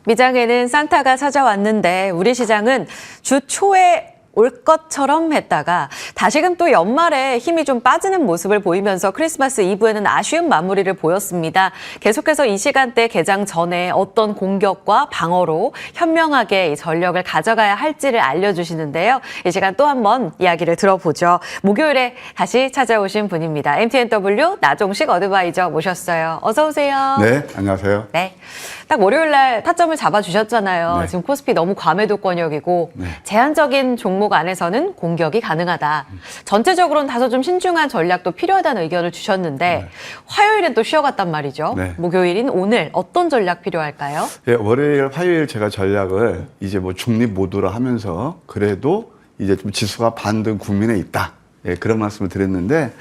미장에는 산타가 찾아왔는데 우리 시장은 주 초에 올 것처럼 했다가 다시금 또 연말에 힘이 좀 빠지는 모습을 보이면서 크리스마스 이브에는 아쉬운 마무리를 보였습니다. 계속해서 이 시간대 개장 전에 어떤 공격과 방어로 현명하게 이 전력을 가져가야 할지를 알려주시는데요. 이 시간 또 한 번 이야기를 들어보죠. 목요일에 다시 찾아오신 분입니다. MTNW 나종식 어드바이저 모셨어요. 어서 오세요. 네, 안녕하세요. 네. 딱 월요일 날 타점을 잡아주셨잖아요. 네. 지금 코스피 너무 과매도 권역이고 네. 제한적인 종목 안에서는 공격이 가능하다. 전체적으로는 다소 좀 신중한 전략도 필요하다는 의견을 주셨는데 네. 화요일엔 또 쉬어갔단 말이죠. 네. 목요일인 오늘 어떤 전략 필요할까요? 예, 월요일, 화요일 제가 전략을 이제 뭐 중립 모드로 하면서 그래도 이제 좀 지수가 반등 국면에 있다. 예, 그런 말씀을 드렸는데,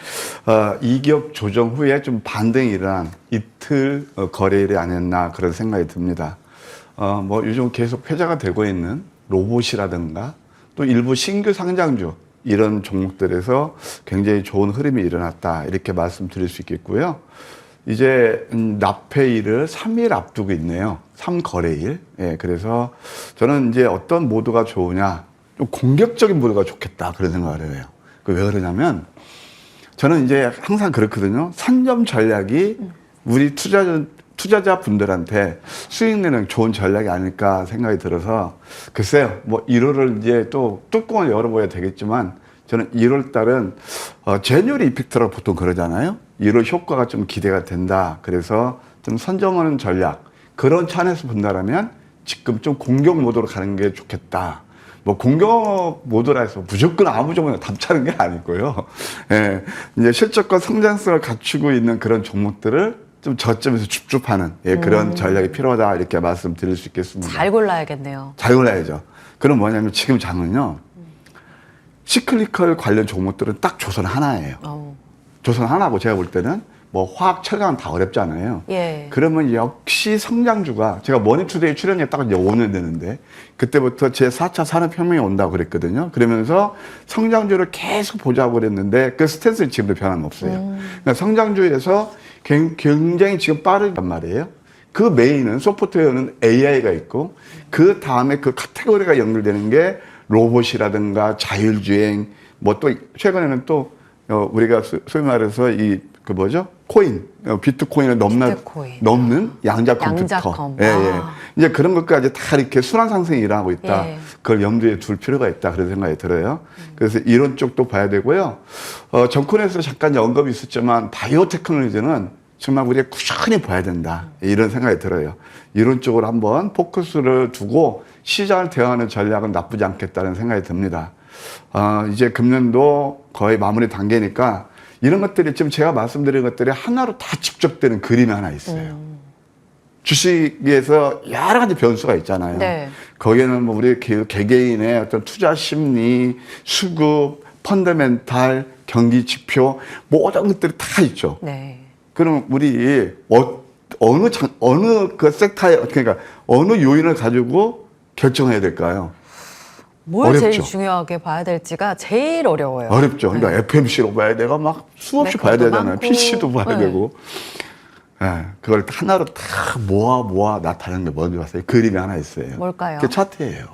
이격 조정 후에 좀 반등이 일어난 이틀 거래일이 아니었나 그런 생각이 듭니다. 뭐 요즘 계속 회자가 되고 있는 로봇이라든가 또 일부 신규 상장주 이런 종목들에서 굉장히 좋은 흐름이 일어났다. 이렇게 말씀드릴 수 있겠고요. 이제 납회일을 3일 앞두고 있네요. 3거래일. 예, 그래서 저는 이제 어떤 모드가 좋으냐, 좀 공격적인 모드가 좋겠다. 그런 생각을 해요. 왜 그러냐면 저는 이제 항상 그렇거든요. 선점 전략이 우리 투자자 분들한테 수익 내는 좋은 전략이 아닐까 생각이 들어서 글쎄요. 뭐 1월을 이제 또 뚜껑을 열어봐야 되겠지만 저는 1월 달은 제뉴얼 이펙트라고 보통 그러잖아요. 1월 효과가 좀 기대가 된다. 그래서 좀 선점하는 전략 그런 차원에서 본다라면 지금 좀 공격 모드로 가는 게 좋겠다. 뭐 공격 모드라 해서 무조건 아무 종목이나 답차는 게 아니고요. 예, 이제 실적과 성장성을 갖추고 있는 그런 종목들을 좀 저점에서 줍줍하는 그런 전략이 필요하다 이렇게 말씀드릴 수 있겠습니다. 잘 골라야겠네요. 잘 골라야죠. 그럼 뭐냐면 지금 장은요. 시클리컬 관련 종목들은 딱 조선 하나예요. 조선 하나고 제가 볼 때는 뭐 화학, 철강은 다 어렵잖아요. 예. 그러면 역시 성장주가 제가 머니투데이 출연이 딱 이제 5년 되는데 그때부터 제 4차 산업혁명이 온다고 그랬거든요. 그러면서 성장주를 계속 보자고 그랬는데 그 스탠스는 지금도 변함없어요. 그러니까 성장주에서 굉장히 지금 빠르단 말이에요. 그 메인은 소프트웨어는 AI가 있고 그 다음에 그 카테고리가 연결되는 게 로봇이라든가 자율주행 뭐 또 최근에는 또 우리가 소위 말해서 그 뭐죠? 코인, 비트코인을 넘는 양자 컴퓨터. 예, 예. 이제 그런 것까지 다 이렇게 순환 상승이 일어나고 있다. 예. 그걸 염두에 둘 필요가 있다. 그런 생각이 들어요. 그래서 이런 쪽도 봐야 되고요. 정권에서 잠깐 언급이 있었지만 바이오 테크놀로지는 정말 우리가 꾸준히 봐야 된다. 이런 생각이 들어요. 이런 쪽으로 한번 포커스를 두고 시장을 대응하는 전략은 나쁘지 않겠다는 생각이 듭니다. 이제 금년도 거의 마무리 단계니까 이런 것들이 지금 제가 말씀드린 것들이 하나로 다 축적되는 그림이 하나 있어요. 주식에서 여러 가지 변수가 있잖아요. 네. 거기에는 뭐 우리 개개인의 어떤 투자 심리, 수급, 펀더멘탈, 경기 지표 모든 것들이 다 있죠. 네. 그럼 우리 어느 그 섹터에 그러니까 어느 요인을 가지고 결정해야 될까요? 뭘 어렵죠. 제일 중요하게 봐야 될지가 제일 어려워요. 어렵죠. 그러니까 FMC로 봐야 되고 막 수없이 봐야 되잖아요. 많고. PC도 봐야 네. 되고. 예, 그걸 하나로 다 모아 나타내는 게 뭔지 봤어요. 그림이 하나 있어요. 뭘까요? 그게 차트예요.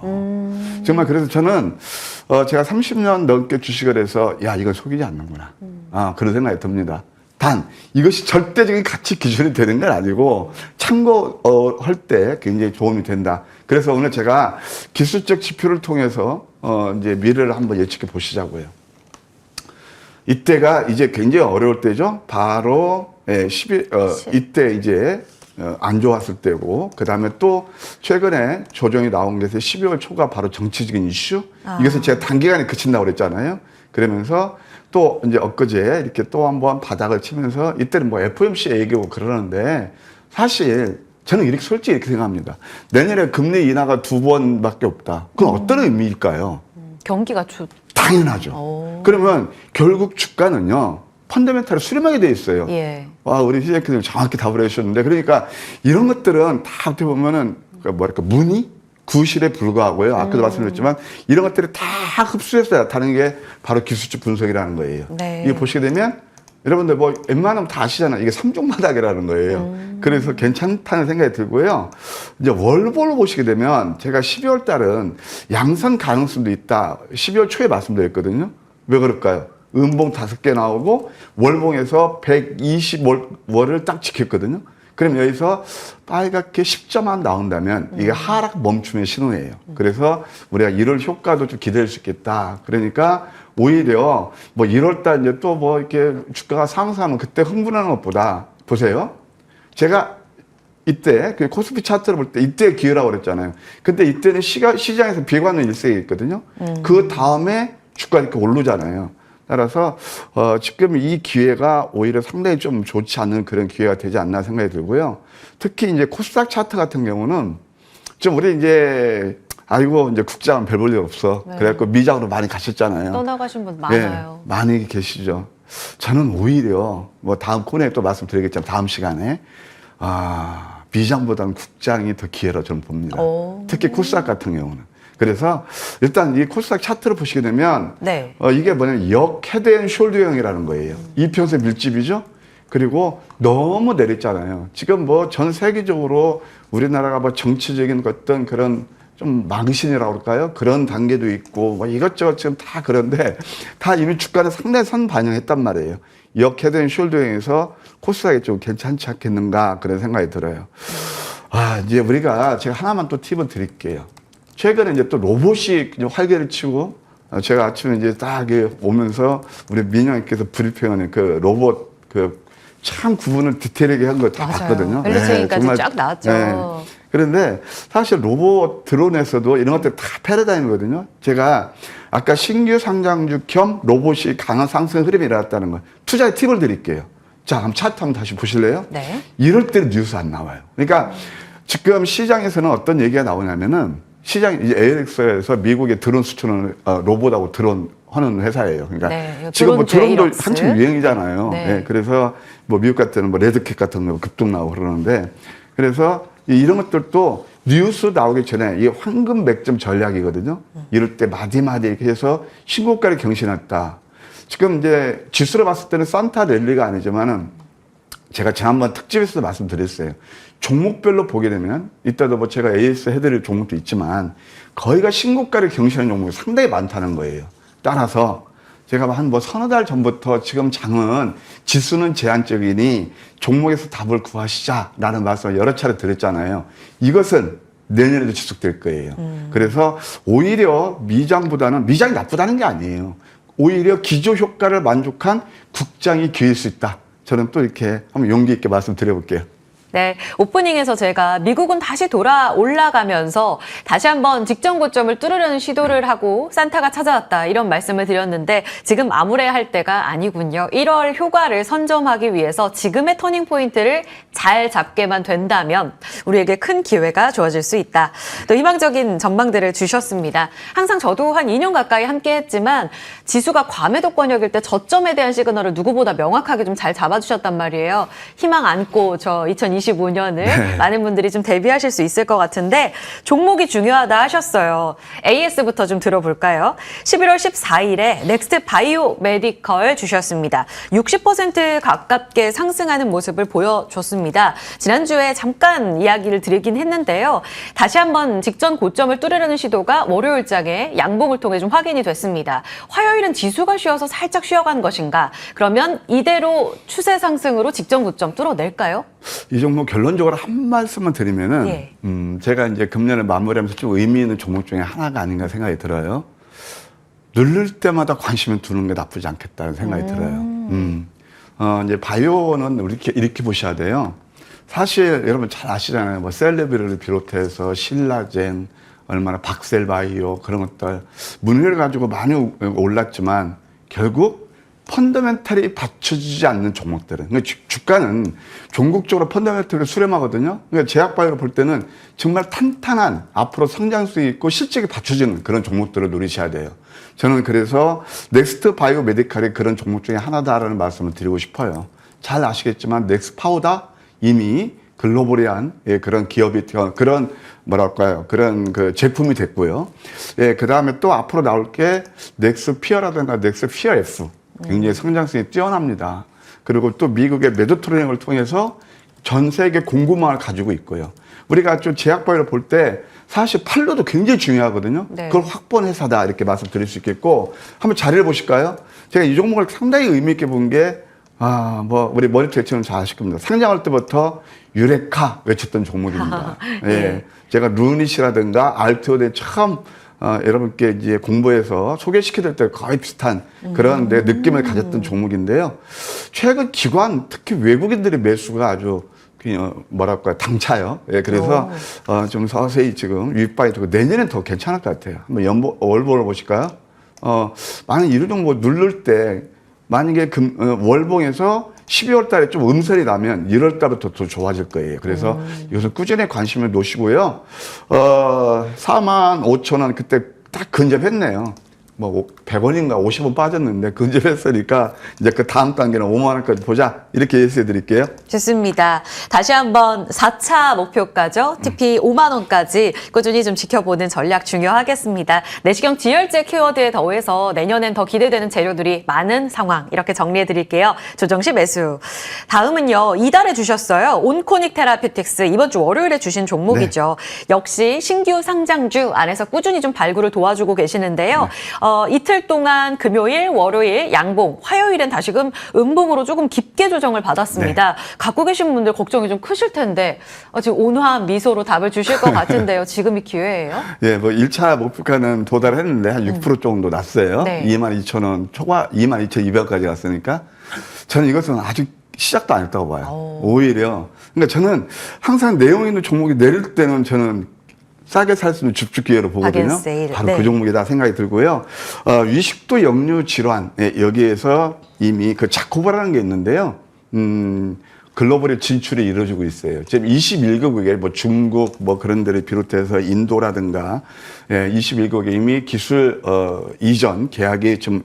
정말 그래서 저는 제가 30년 넘게 주식을 해서 야 이건 속이지 않는구나. 그런 생각이 듭니다. 단 이것이 절대적인 가치 기준이 되는 건 아니고 참고할 때 굉장히 도움이 된다. 그래서 오늘 제가 기술적 지표를 통해서 이제 미래를 한번 예측해 보시자고요. 이때가 이제 굉장히 어려울 때죠. 바로 이때 이제 안 좋았을 때고 그 다음에 또 최근에 조정이 나온 게 12월 초가 바로 정치적인 이슈. 이것을 제가 단기간에 그친다고 그랬잖아요. 그러면서 또 이제 엊그제 이렇게 또 한번 바닥을 치면서 이때는 뭐 FOMC 얘기고 그러는데 사실 저는 이렇게 솔직히 이렇게 생각합니다. 내년에 금리 인하가 2번밖에 없다. 그건 어떤 의미일까요? 경기가 당연하죠. 그러면 결국 주가는요. 펀더멘탈을 수렴하게 돼 있어요. 예. 우리 시장님이 정확히 답을 해주셨는데 그러니까 이런 것들은 다 어떻게 보면은 뭐랄까 문의? 구실에 불과하고요. 아까도 말씀드렸지만 이런 것들이 다 흡수해서 나타나는 게 바로 기술적 분석이라는 거예요. 네. 이게 보시게 되면 여러분들 뭐 웬만하면 다 아시잖아요. 이게 3종 바닥이라는 거예요. 그래서 괜찮다는 생각이 들고요. 이제 월보를 보시게 되면 제가 12월 달은 양선 가능성도 있다. 12월 초에 말씀드렸거든요. 왜 그럴까요? 음봉 5개 나오고 월봉에서 120월을 딱 지켰거든요. 그럼 여기서 빨갛게 10점만 나온다면 이게 하락 멈춤의 신호예요. 그래서 우리가 1월 효과도 좀 기대할 수 있겠다. 그러니까 오히려 뭐 1월 달 이제 또 뭐 이렇게 주가가 상승하면 그때 흥분하는 것보다 보세요. 제가 이때 그 코스피 차트를 볼 때 이때 기회라고 그랬잖아요. 근데 이때는 시장에서 비관의 일색이 있거든요. 그 다음에 주가 이렇게 오르잖아요. 따라서 지금 이 기회가 오히려 상당히 좀 좋지 않은 그런 기회가 되지 않나 생각이 들고요. 특히 이제 코스닥 차트 같은 경우는 좀 우리 이제 아이고 이제 국장은 별 볼 일 없어. 네. 그래갖고 미장으로 많이 가셨잖아요. 떠나가신 분 많아요. 네, 많이 계시죠. 저는 오히려 뭐 다음 코너에 또 말씀드리겠지만 다음 시간에 미장보다는 국장이 더 기회로 저는 봅니다. 오. 특히 코스닥 같은 경우는. 그래서 일단 이 코스닥 차트를 보시게 되면 네. 이게 뭐냐면 역 헤드 앤 숄더형이라는 거예요. 이평세 밀집이죠. 그리고 너무 내렸잖아요. 지금 뭐 전 세계적으로 우리나라가 뭐 정치적인 어떤 그런 좀 망신이라고 그럴까요? 그런 단계도 있고 뭐 이것저것 지금 다 그런데 다 이미 주가를 상당히 선 반영했단 말이에요. 역 헤드 앤 숄더형에서 코스닥이 좀 괜찮지 않겠는가 그런 생각이 들어요. 이제 우리가 제가 하나만 또 팁을 드릴게요. 최근에 이제 또 로봇이 활개를 치고 제가 아침에 이제 딱 오면서 우리 민영님께서 브리핑하는 그 로봇 참 구분을 디테일하게 한 거 다 봤거든요. 밸류체인까지 쫙 나왔죠. 네. 그런데 사실 로봇 드론에서도 이런 것들 다 패러다임이거든요. 제가 아까 신규 상장주 겸 로봇이 강한 상승 흐름이 일어났다는 거 투자의 팁을 드릴게요. 자, 한번 차트 한번 다시 보실래요? 네. 이럴 때는 뉴스 안 나와요. 그러니까 지금 시장에서는 어떤 얘기가 나오냐면은 시장 이제 ALX에서 미국의 드론 수출은 로봇하고 드론 하는 회사예요. 그러니까 네, 지금 뭐 드론 드론도 제이럭스. 한참 유행이잖아요. 네. 네, 그래서 뭐 미국 같은 뭐 레드캣 같은 거 급등 나오고 그러는데 그래서 이런 것들도 뉴스 나오기 전에 이 황금 맥점 전략이거든요. 이럴 때 마디마디 이렇게 해서 신고가를 경신했다. 지금 이제 지수로 봤을 때는 산타 랠리가 아니지만은 제가 지난번 특집에서도 말씀드렸어요. 종목별로 보게 되면 이따도 뭐 제가 AS 해드릴 종목도 있지만 거의가 신고가를 경신하는 종목이 상당히 많다는 거예요. 따라서 제가 한 뭐 서너 달 전부터 지금 장은 지수는 제한적이니 종목에서 답을 구하시자라는 말씀을 여러 차례 드렸잖아요. 이것은 내년에도 지속될 거예요. 그래서 오히려 미장보다는 미장이 나쁘다는 게 아니에요. 오히려 기조 효과를 만족한 국장이 기회일 수 있다. 저는 또 이렇게 한번 용기 있게 말씀드려볼게요. 네, 오프닝에서 제가 미국은 다시 돌아 올라가면서 다시 한번 직전 고점을 뚫으려는 시도를 하고 산타가 찾아왔다 이런 말씀을 드렸는데 지금 암울해야 할 때가 아니군요. 1월 효과를 선점하기 위해서 지금의 터닝 포인트를 잘 잡게만 된다면 우리에게 큰 기회가 주어질 수 있다. 또 희망적인 전망들을 주셨습니다. 항상 저도 한 2년 가까이 함께했지만 지수가 과매도권역일 때 저점에 대한 시그널을 누구보다 명확하게 좀 잘 잡아주셨단 말이에요. 희망 안고 저 2025년을 네. 많은 분들이 좀 대비하실 수 있을 것 같은데 종목이 중요하다 하셨어요. AS부터 좀 들어볼까요? 11월 14일에 넥스트 바이오 메디컬 주셨습니다. 60% 가깝게 상승하는 모습을 보여줬습니다. 지난주에 잠깐 이야기를 드리긴 했는데요. 다시 한번 직전 고점을 뚫으려는 시도가 월요일장에 양봉을 통해 좀 확인이 됐습니다. 화요일은 지수가 쉬어서 살짝 쉬어간 것인가? 그러면 이대로 추세 상승으로 직전 고점 뚫어낼까요? 이 종목 결론적으로 한 말씀만 드리면은, 예. 제가 이제 금년을 마무리하면서 좀 의미 있는 종목 중에 하나가 아닌가 생각이 들어요. 누를 때마다 관심을 두는 게 나쁘지 않겠다는 생각이 들어요. 이제 바이오는 이렇게 보셔야 돼요. 사실 여러분 잘 아시잖아요. 뭐 셀레브리를 비롯해서 신라젠, 얼마나 박셀바이오 그런 것들 문의를 가지고 많이 올랐지만 결국 펀더멘탈이 받쳐지지 않는 종목들은 그러니까 주가는 종국적으로 펀더멘탈을 수렴하거든요. 그러니까 제약바이오를 볼 때는 정말 탄탄한 앞으로 성장성이 있고 실적이 받쳐지는 그런 종목들을 노리셔야 돼요. 저는 그래서 넥스트 바이오 메디칼이 그런 종목 중에 하나다라는 말씀을 드리고 싶어요. 잘 아시겠지만 넥스파우다 이미 글로벌한 그런 기업이 그런 뭐랄까요 그런 그 제품이 됐고요. 그 다음에 또 앞으로 나올 게 넥스피어라든가 넥스피어 F 굉장히 성장성이 뛰어납니다. 그리고 또 미국의 메디터레이니언을 통해서 전 세계 공급망을 가지고 있고요. 우리가 좀 제약바이오를 볼 때 사실 판로도 굉장히 중요하거든요. 네. 그걸 확보한 회사다 이렇게 말씀드릴 수 있겠고, 한번 자료를 보실까요? 제가 이 종목을 상당히 의미 있게 본 게 우리 머니터 외치는 잘 아실 겁니다. 상장할 때부터 유레카 외쳤던 종목입니다. 예. 제가 루닛이라든가 알트오데 참 여러분께 이제 공부해서 소개시켜드릴 때 거의 비슷한 그런 느낌을 가졌던 종목인데요. 최근 기관, 특히 외국인들의 매수가 아주 뭐랄까요, 당차요. 예, 그래서 좀 서서히 지금 유입방이 되고 내년엔 더 괜찮을 것 같아요. 한번 월봉을 보실까요? 많은 이런 종목 누를 때 만약에 월봉에서 12월 달에 좀 음설이 나면 1월 달부터 더 좋아질 거예요. 그래서 이것은 꾸준히 관심을 놓으시고요. 45,000원 그때 딱 근접했네요. 100원인가 50원 빠졌는데 근접했으니까 이제 그 다음 단계는 5만 원까지 보자. 이렇게 예시해 드릴게요. 좋습니다. 다시 한번 4차 목표가죠. TP 5만 원까지 꾸준히 좀 지켜보는 전략 중요하겠습니다. 내시경 지열제 키워드에 더해서 내년엔 더 기대되는 재료들이 많은 상황 이렇게 정리해 드릴게요. 조정시 매수. 다음은요. 이달에 주셨어요. 온코닉 테라피틱스 이번 주 월요일에 주신 종목이죠. 네. 역시 신규 상장주 안에서 꾸준히 좀 발굴을 도와주고 계시는데요. 네. 이틀 동안 금요일, 월요일, 양봉, 화요일엔 다시금 음봉으로 조금 깊게 조정을 받았습니다. 네. 갖고 계신 분들 걱정이 좀 크실 텐데 지금 온화한 미소로 답을 주실 것 같은데요. 지금이 기회예요? 예, 1차 목표가는 도달했는데 한 6% 정도 났어요. 네. 22,000원 초과 22,200원까지 갔으니까 저는 이것은 아직 시작도 안 했다고 봐요. 오히려. 그러니까 저는 항상 내용 있는 종목이 내릴 때는 저는 싸게 살 수 있는 줍줍 기회로 보거든요. 바로 네. 그 종목이다 생각이 들고요. 위식도 역류 질환 여기에서 이미 그 자코바라는 게 있는데요. 글로벌의 진출이 이루어지고 있어요. 지금 21개국에 중국 그런 데를 비롯해서 인도라든가 21개국에 이미 기술 이전 계약이 좀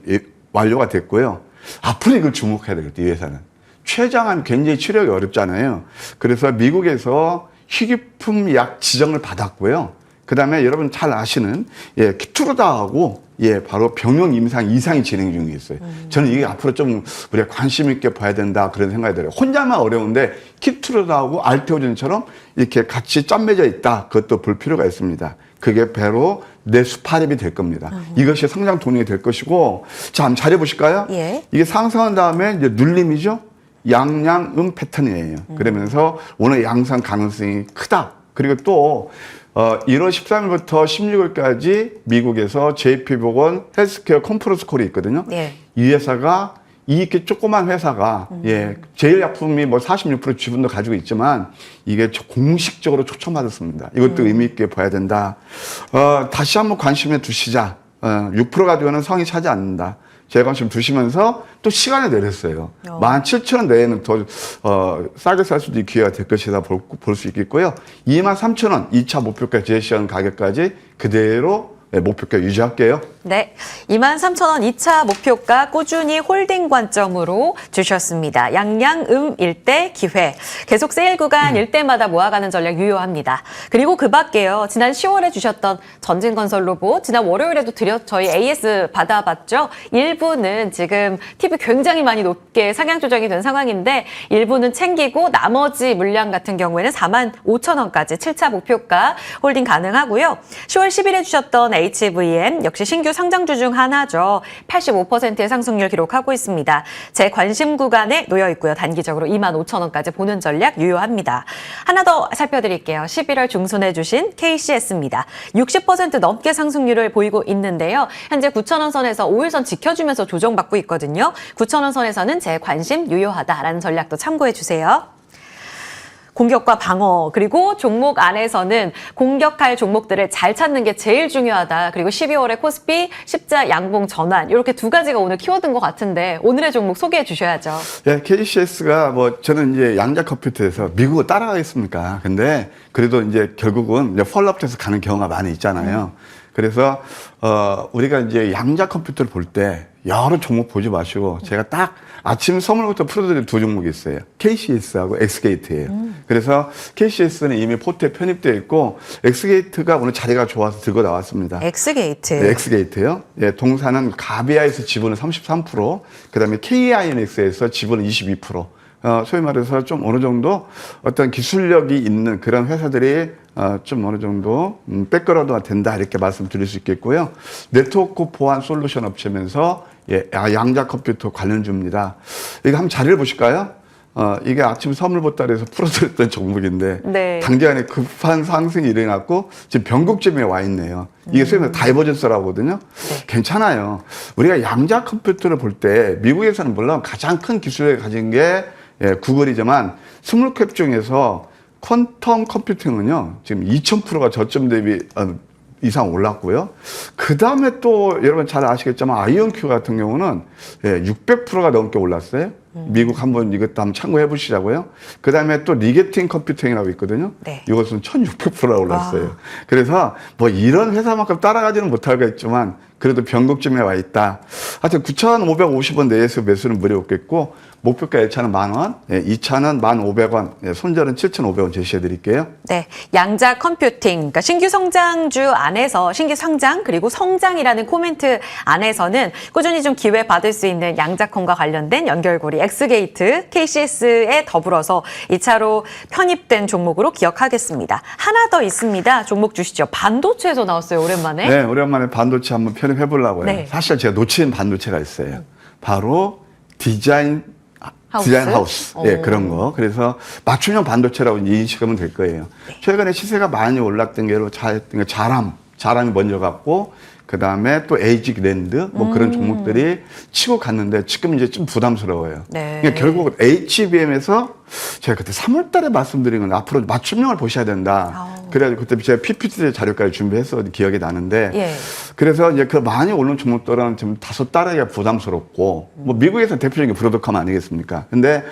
완료가 됐고요. 앞으로 이걸 주목해야 되겠다. 이 회사는 췌장암 굉장히 치료가 어렵잖아요. 그래서 미국에서 희귀품 약 지정을 받았고요. 그 다음에 여러분 잘 아시는 키투르다하고 바로 병용 임상 이상이 진행 중에 있어요. 저는 이게 앞으로 좀 우리가 관심 있게 봐야 된다 그런 생각이 들어요. 혼자만 어려운데 키투르다하고 알테오젠처럼 이렇게 같이 짠맺어 있다. 그것도 볼 필요가 있습니다. 그게 바로 네수파립이 될 겁니다. 이것이 상장 동력이 될 것이고, 자, 한번 잘해보실까요? 예. 이게 상승한 다음에 이제 눌림이죠. 양양음 패턴이에요. 그러면서 오늘 양상 가능성이 크다. 그리고 또 1월 13일부터 16일까지 미국에서 JP모건 헬스케어 컨퍼런스 콜이 있거든요. 예. 이 회사가 이렇게 조그만 회사가 제일약품이 46% 지분도 가지고 있지만 이게 공식적으로 초청받았습니다. 이것도 의미 있게 봐야 된다. 다시 한번 관심에 두시자. 6% 가지고는 성이 차지 않는다. 제 관심 두시면서 또 시간을 내렸어요. 17,000원 내에는 더 싸게 살 수도 있는 기회가 될 것이다 볼 수 있겠고요. 23,000원 2차 목표가 제시한 가격까지 그대로 목표가 유지할게요. 네, 23,000원 2차 목표가 꾸준히 홀딩 관점으로 주셨습니다. 양양음 일대 기회. 계속 세일 구간 일대마다 모아가는 전략 유효합니다. 그리고 그 밖에요. 지난 10월에 주셨던 전진건설 로봇, 지난 월요일에도 저희 AS 받아봤죠. 일부는 지금 TV 굉장히 많이 높게 상향 조정이 된 상황인데 일부는 챙기고 나머지 물량 같은 경우에는 45,000원까지 7차 목표가 홀딩 가능하고요. 10월 10일에 주셨던 HVM 역시 신규 상장주 중 하나죠. 85%의 상승률 기록하고 있습니다. 제 관심 구간에 놓여 있고요. 단기적으로 25,000원까지 보는 전략 유효합니다. 하나 더 살펴드릴게요. 11월 중순에 주신 KCS입니다. 60% 넘게 상승률을 보이고 있는데요. 현재 9,000원 선에서 5일선 지켜주면서 조정받고 있거든요. 9,000원 선에서는 제 관심 유효하다라는 전략도 참고해 주세요. 공격과 방어, 그리고 종목 안에서는 공격할 종목들을 잘 찾는 게 제일 중요하다. 그리고 12월에 코스피, 십자, 양봉 전환 이렇게 두 가지가 오늘 키워드인 것 같은데 오늘의 종목 소개해 주셔야죠. 네, KCS가 저는 이제 양자 컴퓨터에서 미국을 따라가겠습니까? 근데 그래도 이제 결국은 이제 펄업돼서 가는 경우가 많이 있잖아요. 그래서 우리가 이제 양자 컴퓨터를 볼 때 여러 종목 보지 마시고 제가 딱 아침 선물부터 풀어드릴 두 종목이 있어요. KCS하고 엑스게이트예요. 그래서 KCS는 이미 포트에 편입되어 있고 엑스게이트가 오늘 자리가 좋아서 들고 나왔습니다. 엑스게이트. 네, 엑스게이트요. 예, 동사는 가비아에서 지분은 33%, 그다음에 KINX에서 지분은 22%. 소위 말해서 좀 어느 정도 어떤 기술력이 있는 그런 회사들이 좀 어느 정도 백그라운드가 된다 이렇게 말씀드릴 수 있겠고요. 네트워크 보안 솔루션 업체면서 양자 컴퓨터 관련주입니다. 이거 한번 자리를 보실까요? 이게 아침 선물 보따리에서 풀어드렸던 종목인데 네. 단기간에 급한 상승이 일어났고 지금 변곡점에 와 있네요. 이게 소위 말해서 다이버전스라고 하거든요. 괜찮아요. 우리가 양자 컴퓨터를 볼 때 미국에서는 물론 가장 큰 기술을 가진 게 구글이지만 스몰캡 중에서 퀀텀 컴퓨팅은요 지금 2000%가 저점 대비 이상 올랐고요. 그 다음에 또 여러분 잘 아시겠지만 아이온큐 같은 경우는 600%가 넘게 올랐어요. 미국 한번 이것도 한번 참고해 보시자고요. 그 다음에 또 리게팅 컴퓨팅이라고 있거든요. 네. 이것은 1600%가 올랐어요. 와. 그래서 뭐 이런 회사만큼 따라가지는 못하겠지만 그래도 변곡점에 와 있다. 하여튼 9,550원 내에서 매수는 무리없겠고 목표가 1차는 10,000원, 2차는 1,500원, 손절은 7,500원 제시해 드릴게요. 네, 양자 컴퓨팅, 그러니까 신규 성장주 안에서 신규 성장 그리고 성장이라는 코멘트 안에서는 꾸준히 좀 기회 받을 수 있는 양자컴과 관련된 연결고리 엑스게이트, KCS에 더불어서 2차로 편입된 종목으로 기억하겠습니다. 하나 더 있습니다. 종목 주시죠. 반도체에서 나왔어요, 오랜만에. 네, 오랜만에 반도체 한번 편입해 보려고요. 네. 사실 제가 놓친 반도체가 있어요. 바로 디자인 하우스. 예, 그런 거. 그래서 맞춤형 반도체라고 인식하면 될 거예요. 최근에 시세가 많이 올랐던 게로 자람이 먼저 갔고, 그 다음에 또 에이직 랜드, 뭐 그런 종목들이 치고 갔는데 지금 이제 좀 부담스러워요. 네. 그러니까 결국 HBM에서 제가 그때 3월 달에 말씀드린 건 앞으로 맞춤형을 보셔야 된다. 그래가지고 그때 제가 PPT 자료까지 준비해서 기억이 나는데. 예. 그래서 이제 그 많이 오른 종목들은 좀 다소 따르기가 부담스럽고, 뭐 미국에서 대표적인 게 브로드컴 아니겠습니까? 근데,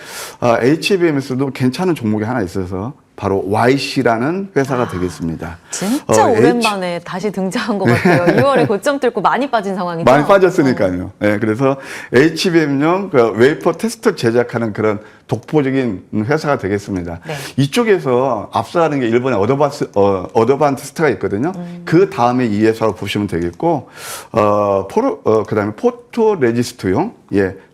HBM에서도 괜찮은 종목이 하나 있어서 바로 YC라는 회사가 되겠습니다. 진짜 오랜만에 다시 등장한 것 같아요. 2월에 고점 뚫고 많이 빠진 상황이죠. 많이 빠졌으니까요. 네, 그래서 HBM용 그 웨이퍼 테스터 제작하는 그런 독보적인 회사가 되겠습니다. 네. 이쪽에서 앞서가는 게 일본의 어드반티스트가 있거든요. 그 다음에 이 회사로 보시면 되겠고, 그 다음에 포토 레지스트용,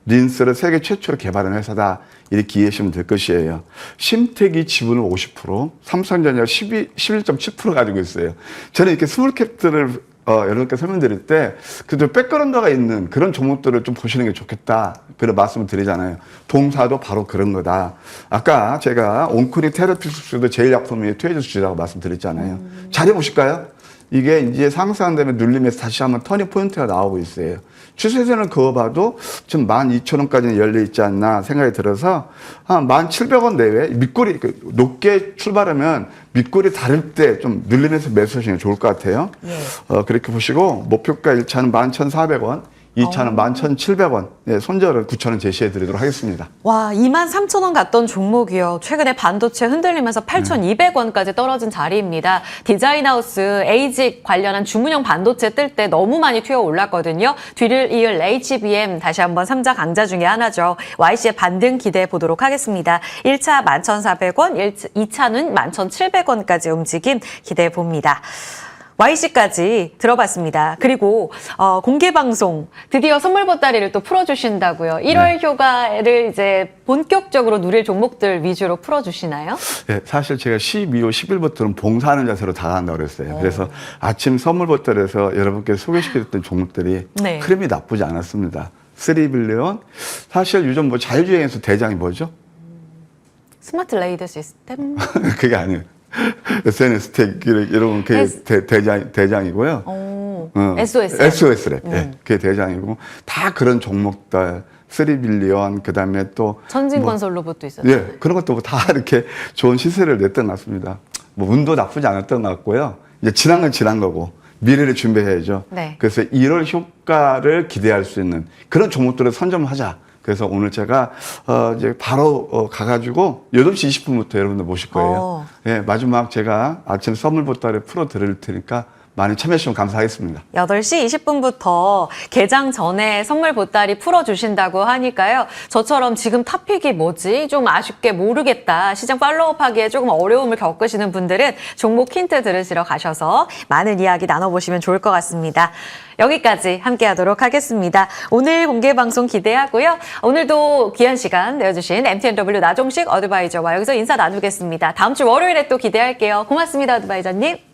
린스를 세계 최초로 개발한 회사다. 이렇게 이해하시면 될 것이에요. 심택이 지분을 50%, 삼성전자 11.7% 가지고 있어요. 저는 이렇게 스몰캡들을 여러분께 설명드릴 때 그래도 백그라운드가 있는 그런 종목들을 좀 보시는 게 좋겠다. 그런 말씀을 드리잖아요. 동사도 바로 그런 거다. 아까 제가 온크리 테라피스도 제일약품이 투해주시라고 말씀드렸잖아요. 자료 보실까요? 이게 이제 상승한다음에 눌리면서 다시 한번 터닝 포인트가 나오고 있어요. 추세선을 그어봐도 지금 12,000원까지는 열려있지 않나 생각이 들어서 한 1,700원 내외 밑꼬리 높게 출발하면 밑꼬리 다를 때 좀 눌리면서 매수하시는 게 좋을 것 같아요. 예. 그렇게 보시고 목표가 1차는 11,400원, 2차는 11,700원, 손절은 9,000원 제시해 드리도록 하겠습니다. 와, 23,000원 갔던 종목이요. 최근에 반도체 흔들리면서 8,200원까지 떨어진 자리입니다. 디자인하우스, 에이직 관련한 주문형 반도체 뜰 때 너무 많이 튀어 올랐거든요. 뒤를 이을 HBM 다시 한번 3자 강자 중에 하나죠. YC의 반등 기대해 보도록 하겠습니다. 1차 11,400원, 2차는 11,700원까지 움직임 기대해 봅니다. YC까지 들어봤습니다. 그리고 공개 방송 드디어 선물 보따리를 또 풀어주신다고요. 1월 효과를 이제 본격적으로 누릴 종목들 위주로 풀어주시나요? 네, 사실 제가 12월 10일부터는 봉사하는 자세로 다가간다고 그랬어요. 그래서 아침 선물 보따리에서 여러분께 소개시켜줬던 종목들이 네. 흐름이 나쁘지 않았습니다. 3빌리언. 사실 요즘 뭐 자율주행에서 대장이 뭐죠? 스마트 레이더 시스템. 그게 아니에요. SNS 택 이런 게 대장이고요. SOS. SOS랩. 네, 그게 대장이고 다 그런 종목들 3빌리언 그다음에 또 전진건설 로봇도 있었어요. 예, 그런 것도 다 이렇게 좋은 시세를 냈던 것 같습니다. 뭐 운도 나쁘지 않았던 것 같고요. 이제 지난 건 지난 거고 미래를 준비해야죠. 네. 그래서 1월 효과를 기대할 수 있는 그런 종목들을 선점하자. 그래서 오늘 제가 이제 바로 가가지고 8시 20분부터 여러분들 모실 거예요. 예, 마지막 제가 아침 선물 보따리 풀어 드릴 테니까 많이 참여해 주시면 감사하겠습니다. 8시 20분부터 개장 전에 선물 보따리 풀어주신다고 하니까요. 저처럼 지금 탑픽이 뭐지? 좀 아쉽게 모르겠다. 시장 팔로우하기에 조금 어려움을 겪으시는 분들은 종목 힌트 들으시러 가셔서 많은 이야기 나눠보시면 좋을 것 같습니다. 여기까지 함께하도록 하겠습니다. 오늘 공개 방송 기대하고요. 오늘도 귀한 시간 내어주신 MTNW 나종식 어드바이저와 여기서 인사 나누겠습니다. 다음 주 월요일에 또 기대할게요. 고맙습니다, 어드바이저님.